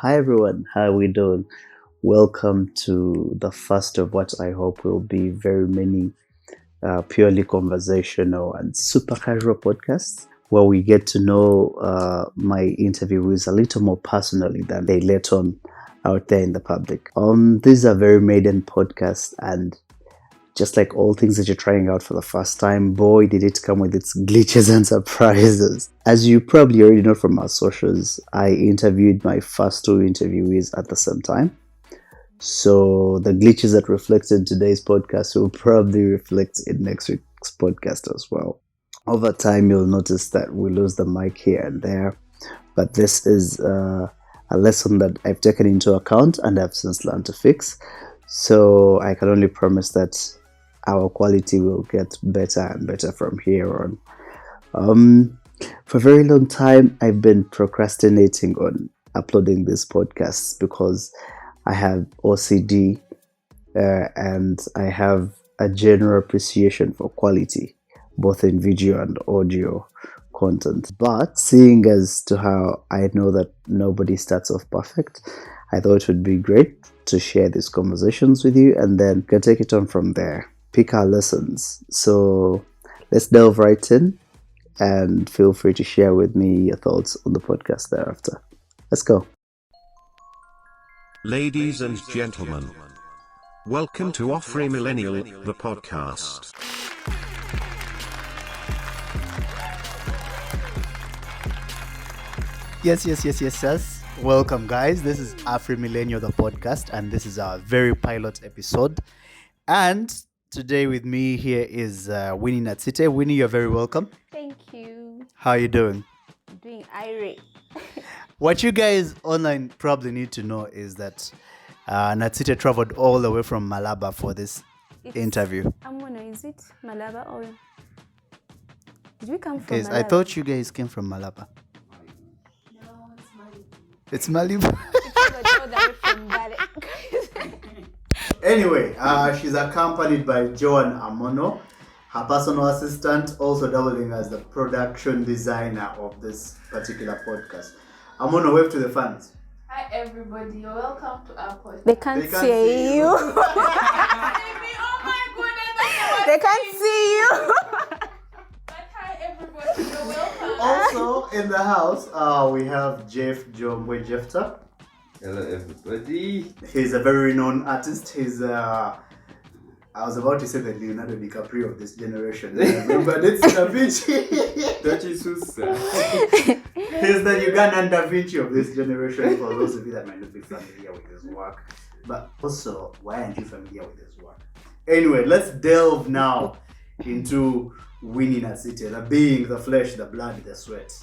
Hi everyone, how are we doing? Welcome to the first of what I hope will be very many purely conversational and super casual podcasts where we get to know my interviewees a little more personally than they let on out there in the public. These are very maiden podcasts, and just like all things that you're trying out for the first time, boy, did it come with its glitches and surprises. As you probably already know from our socials, I interviewed my first two interviewees at the same time. So the glitches that reflected today's podcast will probably reflect in next week's podcast as well. Over time, you'll notice that we lose the mic here and there, but this is a lesson that I've taken into account and I've since learned to fix. So I can only promise that our quality will get better and better from here on. For a very long time, I've been procrastinating on uploading these podcasts because I have OCD and I have a general appreciation for quality, both in video and audio content. But seeing as to how I know that nobody starts off perfect, I thought it would be great to share these conversations with you, and then can take it on from there. Pick our lessons. So let's delve right in, and feel free to share with me your thoughts on the podcast thereafter. Let's go. Ladies and gentlemen, welcome to AfriMillennial, the podcast. Yes. Welcome, guys. This is AfriMillennial, the podcast, and this is our very pilot episode. And today with me here is Winnie Natsite. Winnie, you're very welcome. Thank you. How are you doing? Doing irate. What you guys online probably need to know is that Natsite traveled all the way from Malaba for this interview. Is it Malaba or did we come from Guys, Malaba? I thought you guys came from Malaba. No, It's Malibu. it's all the way from Bale. Anyway, she's accompanied by Joan Amono, her personal assistant, also doubling as the production designer of this particular podcast. Amono, wave to the fans. Hi everybody, you're welcome to our podcast. They can't see you. Oh my goodness, They can't see you. But hi everybody, you're welcome. Also in the house, we have Jeff Jombwe Jefta. Hello everybody. He's a very renowned artist. He's I was about to say the Leonardo DiCaprio of this generation. Remember, that's Da Vinci. That is so sad. He's the Ugandan Da Vinci of this generation, for those of you that might not be familiar with his work. But also, why aren't you familiar with his work? Anyway, let's delve now into Winnie Natsite, the being, the flesh, the blood, the sweat.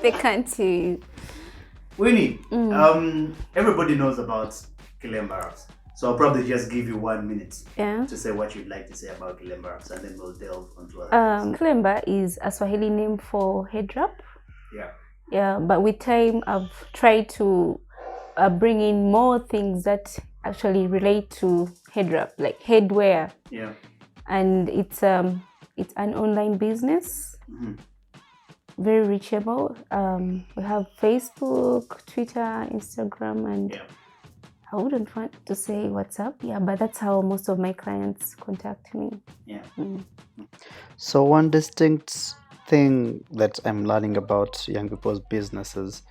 They can't see you. Winnie, everybody knows about KiLEMBA, so I'll probably just give you 1 minute Yeah. to say what you'd like to say about KiLEMBA, and then we'll delve onto other things. KiLEMBA is a Swahili name for head wrap. Yeah. Yeah, but with time I've tried to bring in more things that actually relate to head wrap, like headwear. Yeah. And it's an online business. Mm-hmm. Very reachable. We have Facebook, Twitter, Instagram, and Yeah. I wouldn't want to say WhatsApp. Yeah, but that's how most of my clients contact me. Yeah. So one distinct thing that I'm learning about young people's businesses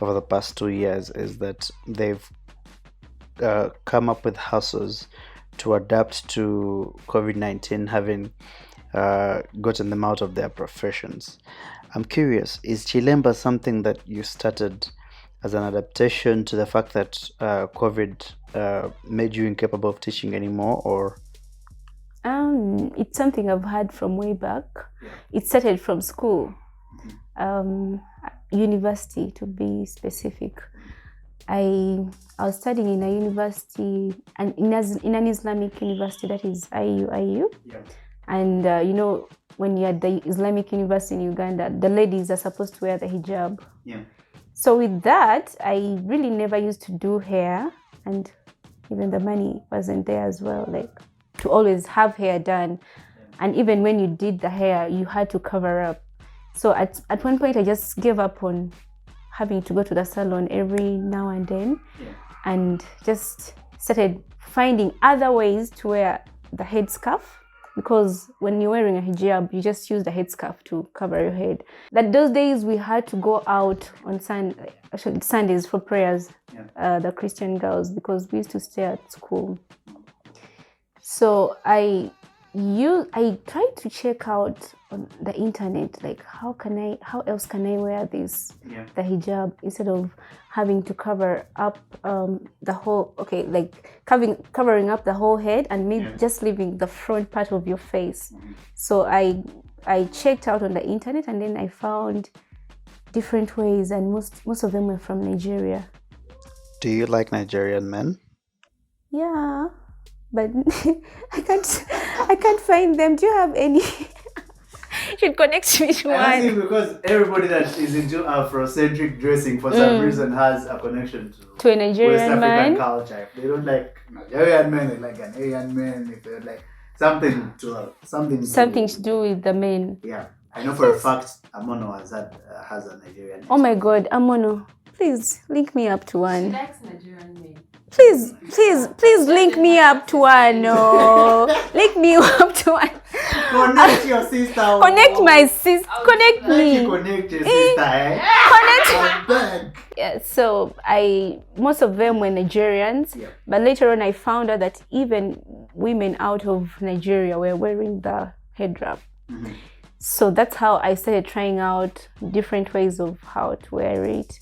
over the past 2 years is that they've come up with hustles to adapt to COVID-19, having gotten them out of their professions. I'm curious, is KiLEMBA something that you started as an adaptation to the fact that COVID made you incapable of teaching anymore, or? It's something I've had from way back. It started from school, university to be specific. I was studying in a university, and in an Islamic university, that is IU. Yeah. And when you're at the Islamic university in Uganda, the ladies are supposed to wear the hijab. Yeah. So with that, I really never used to do hair, and even the money wasn't there as well, like to always have hair done. And even when you did the hair, you had to cover up. So at one point, I just gave up on having to go to the salon every now and then, Yeah. and just started finding other ways to wear the headscarf, because when you're wearing a hijab, you just use the headscarf to cover your head. That those days we had to go out on Sundays for prayers, the Christian girls, because we used to stay at school. So I tried to check out on the internet, like how else can I wear this, the hijab, instead of having to cover up the whole, like covering up the whole head and maybe just leaving the front part of your face. So I checked out on the internet, and then I found different ways, and most of them were from Nigeria. Do you like Nigerian men? Yeah, but I can't find them. Do you have any? Should connect me to I think one. because everybody that is into Afrocentric dressing for some reason has a connection To a West Nigerian African man. culture. If they don't like Nigerian men, they like Ghanaian men. If they like something To do with the men. Yeah, I know for a fact Amono has a Nigerian. Oh my God, Amono, please link me up to She one. likes Nigerian men. Please link me up to one. No, link me up to one. Connect your sister. Connect my sister. Connect me. Connect your sister. Connect. Yeah, so most of them were Nigerians, but later on I found out that even women out of Nigeria were wearing the head wrap. So that's how I started trying out different ways of how to wear it.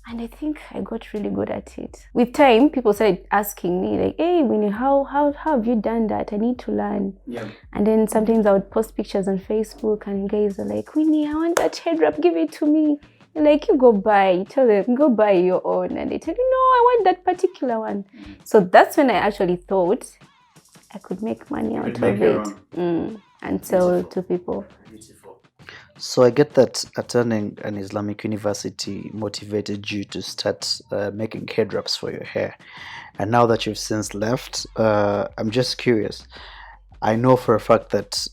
And I think I got really good at it. With time, people started asking me like, "Hey, Winnie, how have you done that? I need to learn." Yeah. And then sometimes I would post pictures on Facebook, and guys are like, "Winnie, I want that head wrap. Give it to me." And like, you go buy. You tell them, go buy your own, and they tell you, "No, I want that particular one." So that's when I actually thought I could make money out of it and sell to people. Beautiful. So I get that attending an Islamic university motivated you to start making head wraps for your hair. And now that you've since left, I'm just curious. I know for a fact that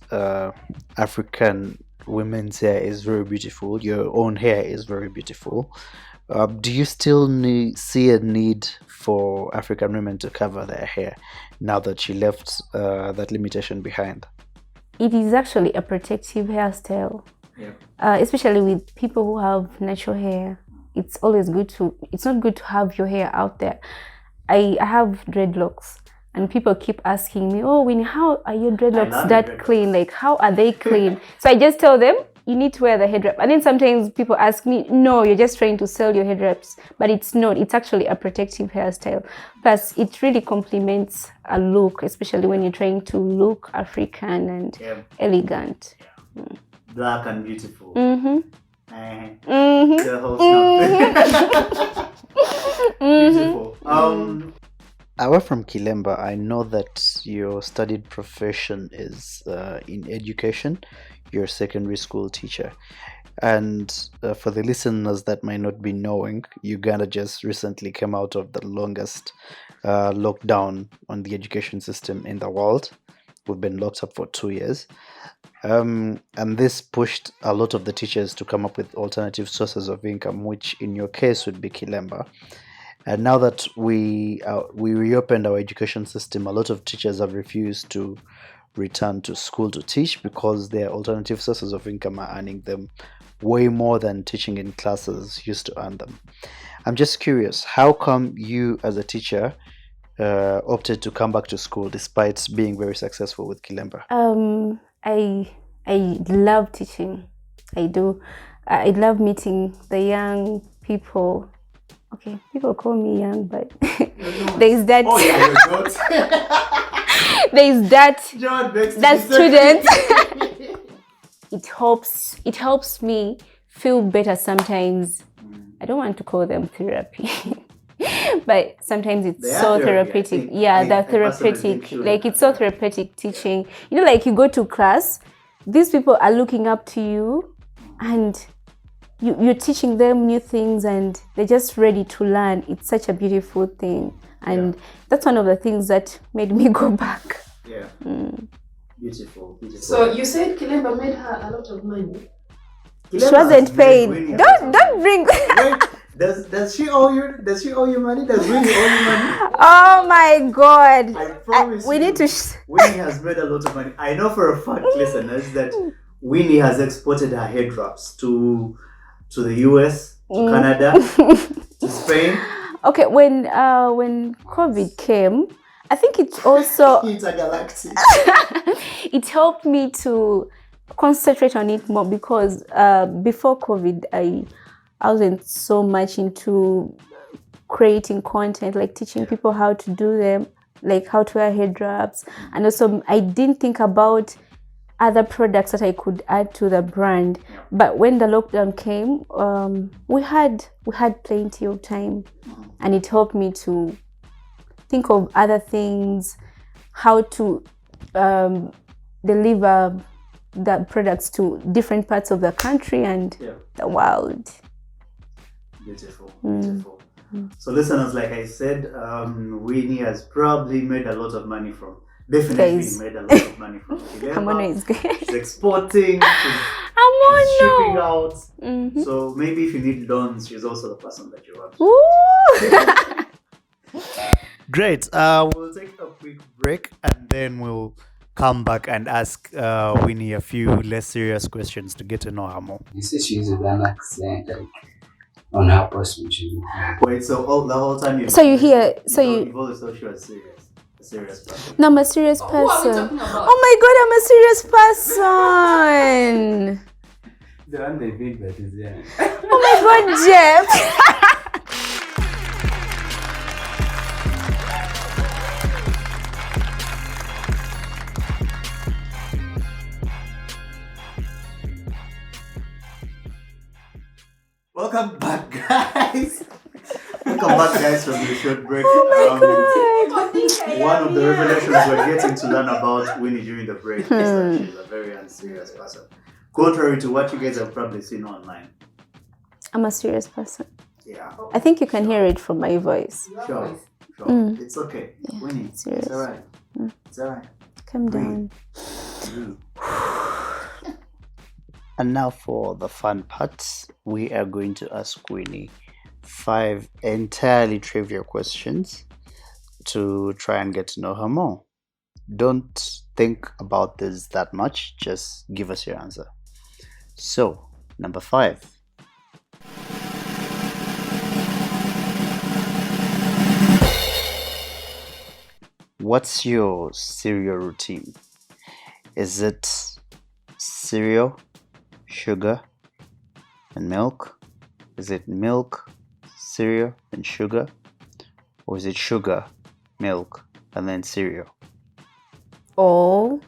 African women's hair is very beautiful. Your own hair is very beautiful. Do you still see a need for African women to cover their hair now that you left that limitation behind? It is actually a protective hairstyle. Yeah. Especially with people who have natural hair. It's not good to have your hair out there. I have dreadlocks, and people keep asking me, "Oh, Winnie, how are your dreadlocks that clean? Like, how are they clean?" So I just tell them, you need to wear the head wrap. And then sometimes people ask me, "No, you're just trying to sell your head wraps." But it's not. It's actually a protective hairstyle. Plus, it really complements a look, especially when you're trying to look African and elegant. Black and beautiful. Mm-hmm. The whole stuff. Beautiful. Away from KiLEMBA, I know that your studied profession is in education. You're a secondary school teacher. And for the listeners that might not be knowing, Uganda just recently came out of the longest lockdown on the education system in the world. We've been locked up for 2 years. And this pushed a lot of the teachers to come up with alternative sources of income, which in your case would be KiLEMBA. And now that we reopened our education system, a lot of teachers have refused to return to school to teach because their alternative sources of income are earning them way more than teaching in classes used to earn them. I'm just curious, how come you as a teacher opted to come back to school despite being very successful with KiLEMBA? I love teaching. I do. I love meeting the young people. Okay, people call me young, but there's that. Oh yeah, you're good. There's that. John makes That student. It helps me feel better sometimes. I don't want to call them therapy. But sometimes it's so therapeutic. Yeah, they're therapeutic. Like, it's so therapeutic teaching. You know, like you go to class, these people are looking up to you, and you're teaching them new things, and they're just ready to learn. It's such a beautiful thing. And that's one of the things that made me go back. Yeah. Beautiful. So you said KiLEMBA made her a lot of money. She wasn't paid. Don't bring. Does she owe you? Does she owe you money? Does Winnie owe you money? Oh my God! I promise we you, need to. Winnie has made a lot of money. I know for a fact, listeners, that Winnie has exported her hair drops to the US, to Canada, to Spain. Okay, when COVID came, I think it also Intergalactic. it helped me to concentrate on it more because before COVID, I wasn't so much into creating content, like teaching people how to do them, like how to wear hair drops, and also I didn't think about other products that I could add to the brand. But when the lockdown came, we had plenty of time, and it helped me to think of other things, how to deliver the products to different parts of the country and the world. Beautiful. So listeners, like I said, Winnie has probably made a lot of money from. Definitely made a lot of money from KiLEMBA. Is good. She's exporting. She's shipping out. Mm-hmm. So maybe if you need loans, she's also the person that you want. Great. We'll take a quick break and then we'll come back and ask Winnie a few less serious questions to get to know her more. You said she used an accent, like on her person. Wait, so the whole time So you hear? So you've always thought she was serious. A serious person. No, I'm a serious person. Who are we talking about? Oh my God, I'm a serious person. The one they think that is there. Oh my God, Jeff. Welcome back, guys. Welcome back, guys, from the short break. One of the revelations we're getting to learn about Winnie during the break is that she's a very unserious person. Contrary to what you guys have probably seen online. I'm a serious person. Yeah. I think you can hear it from my voice. Sure. It's okay. Yeah, Winnie, serious. it's alright. It's alright. Calm down. And now for the fun part, we are going to ask Winnie 5 entirely trivial questions to try and get to know her more. Don't think about this that much, just give us your answer. So, number 5. What's your cereal routine? Is it cereal, sugar, and milk? Is it milk, cereal, and sugar? Or is it sugar, milk, and then cereal? Or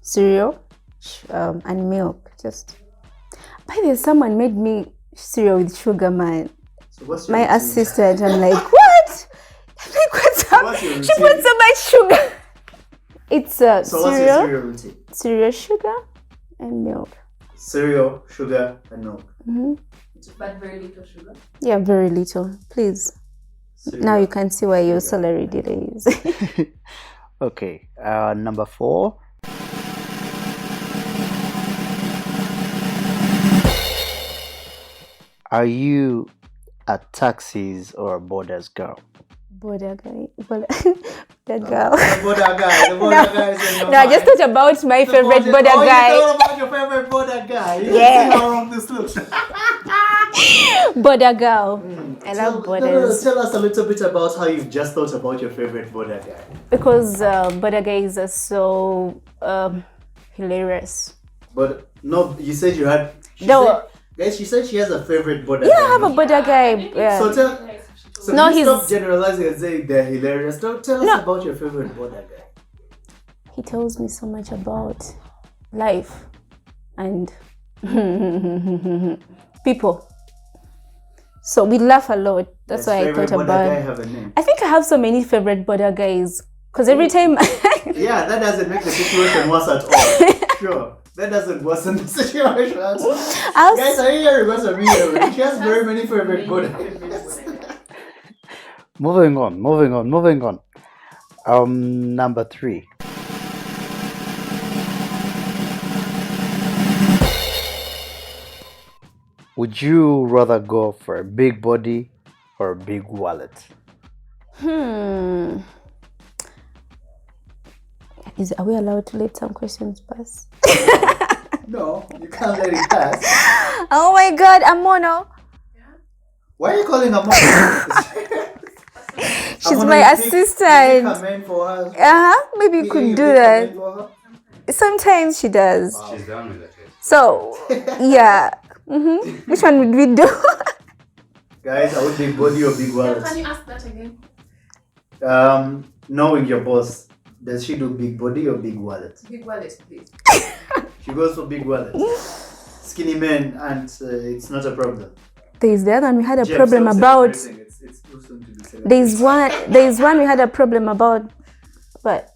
cereal and milk. Just. By the way, someone made me cereal with sugar, man. So what's your My routine? assistant, I'm like, what? I'm like, what's up? What's your She routine? put so much sugar. It's So what's your cereal, cereal routine? cereal, sugar, and milk. Cereal, sugar, and milk. Mm-hmm. But very little sugar. Yeah, very little. Please. Cereal. Now you can see why your salary delays. Okay, number 4. Are you a taxis or a borders girl? Border guy. Border girl. The border guy. The border guy is in your No, I just mind. thought about my The favorite border You guy. thought about your favorite border guy. You Yeah. see how wrong this looks. Border girl. I love borders. Tell us a little bit about how you've just thought about your favorite border guy. Because border guys are so hilarious. But no, you said you had. She said she has a favorite border guy. Yeah, I have a border guy. Yeah. So so No, you he's- stop generalizing and saying they're hilarious. Don't tell us about your favorite border guy. He tells me so much about life and people. So we laugh a lot. That's why I favorite thought border guy about. have a name? I think I have so many favorite border guys. Because every time. Yeah, that doesn't make the situation worse at all. Sure. That doesn't worsen the situation at all. Guys, are you hearing what's a video? She has very many favorite border guys. Moving on. Number 3. Would you rather go for a big body or a big wallet? Are we allowed to let some questions pass? No, you can't let it pass. Oh my God, Amono. Why are you calling her mom? She's Amono, my you pick assistant. a man for her. Maybe you could You do pick a that. man for her? Sometimes she does. She's down with that. So, yeah. Which one would we do? Guys, I would big body or big wallet. Can you ask that again? Knowing your boss, does she do big body or big wallet? Big wallet, please. She goes for big wallet. Skinny men, and it's not a problem. There's the other one we had a Jeff, problem stop about. celebrating. It's too soon to be celebrating. There's one we had a problem about. But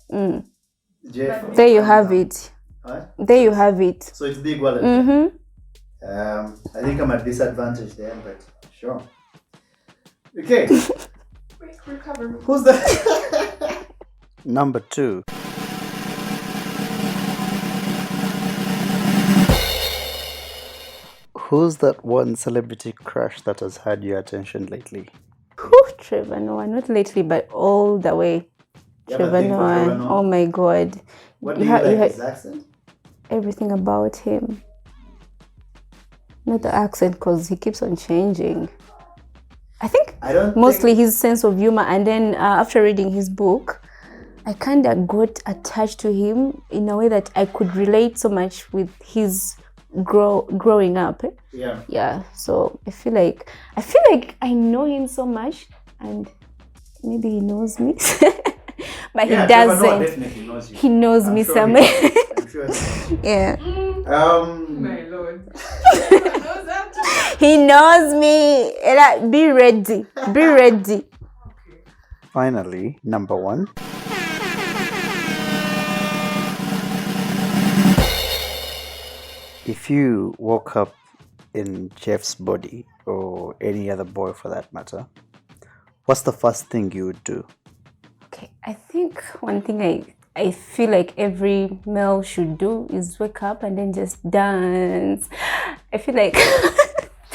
Jeff, there you have it. Huh? There you have it. So it's big wallet. Mm-hmm. I think I'm at disadvantage there, but sure. Okay. Quick recover. Who's that? Number 2. Who's that one celebrity crush that has had your attention lately? Trevor Noah, not lately, but all the way. You have a Trevor thing for Noah. Trevor Noah? Oh my God. What do you like? His accent? Everything about him. Not the accent, because he keeps on changing. I think I don't mostly think... his sense of humor. And then after reading his book, I kind of got attached to him in a way that I could relate so much with his growing up. Yeah. Yeah. So I feel like I know him so much, and maybe he knows me, but Yeah, he Trevor Noah doesn't. definitely knows you. He knows I'm me sure somewhere. he does. I'm sure he does. Yeah. My lord. Knows that too. He knows me. Be ready. Be ready. Finally, number 1. If you woke up in Jeff's body, or any other boy for that matter, what's the first thing you would do? Okay, I think one thing I feel like every male should do is wake up and then just dance. I feel like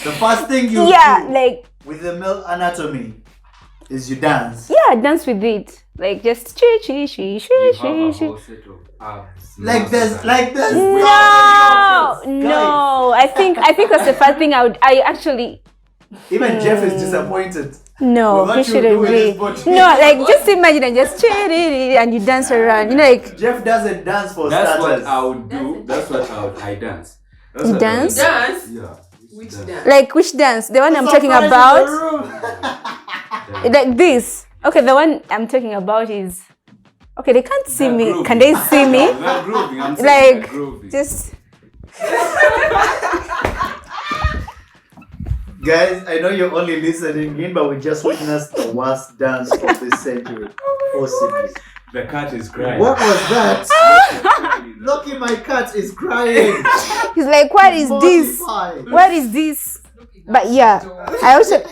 The first thing you yeah, do like with the male anatomy is you dance. yeah, dance with it. Like just chi chi chi You chi have a chi chi. whole set of abs. Like this. No. I think that's the first thing I actually Even Jeff is disappointed. no. With what He you shouldn't do with be. his body. No, like just imagine and just and you dance around. You know, like Jeff doesn't dance for That's starters. what I would do. That's what I dance. That's You what I dance? would do. Dance? Yeah. Which Dance. dance? like which dance? The one I'm talking Surprise in the about. room. Like this. Okay, the one I'm talking about is okay, they can't see They're me. grooving. Can they see me? No, they're grooving. I'm saying they're Like grooving. just Guys, I know you're only listening in, but we just witnessed the worst dance of this century. Possibly. The cat is crying. What was that? Lucky my cat is crying. he's like, what is this? Mortified. What is this? But yeah, I also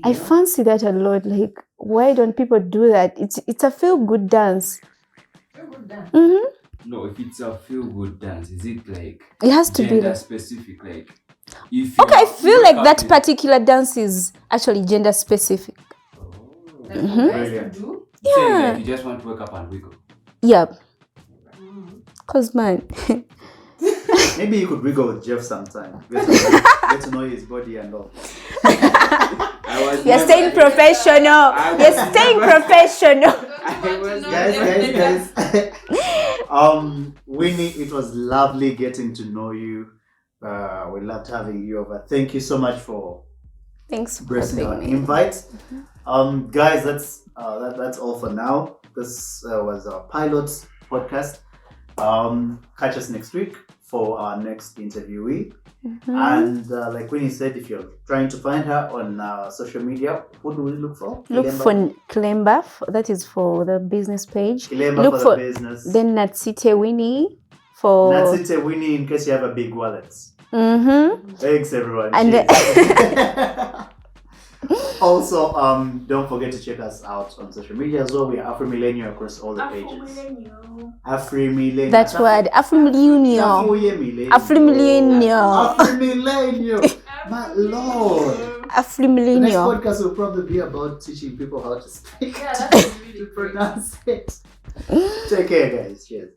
I fancy that a lot. Like, why don't people do that? It's a feel good dance. Mm-hmm. No, if it's a feel good dance, is it like It has to be gender like, specific? Like, if you okay, I feel wake like up that in- particular dance is actually gender specific. Brilliant. Saying Yeah. like you just want to wake up and wiggle. Yeah. Cause man, Maybe you could wiggle with Jeff sometime. Get to know his body and all. you're staying professional. You're staying professional. Guys. Winnie, it was lovely getting to know you. We loved having you over. Thank you so much for Thanks for embracing our having me. invite. Guys, that's all for now. This was our pilot podcast. Catch us next week for our next interviewee. And like Winnie said, if you're trying to find her on social media, what do we look for? Look for KiLEMBA. That is for the business page. KiLEMBA Look for the business. Then Natsite Winnie for. Natsite Winnie in case you have a big wallet. Mm-hmm. Thanks everyone. And Cheers. Also, don't forget to check us out on social media as well. We are AfriMillennial across all the pages. AfriMillennial. AfriMillennial. That word, AfriMillennial. AfriMillennial. AfriMillennial. My lord. The next AfriMillennial. podcast will probably be about teaching people how to speak. Yeah, that's really to pronounce it. Take care, guys. Cheers.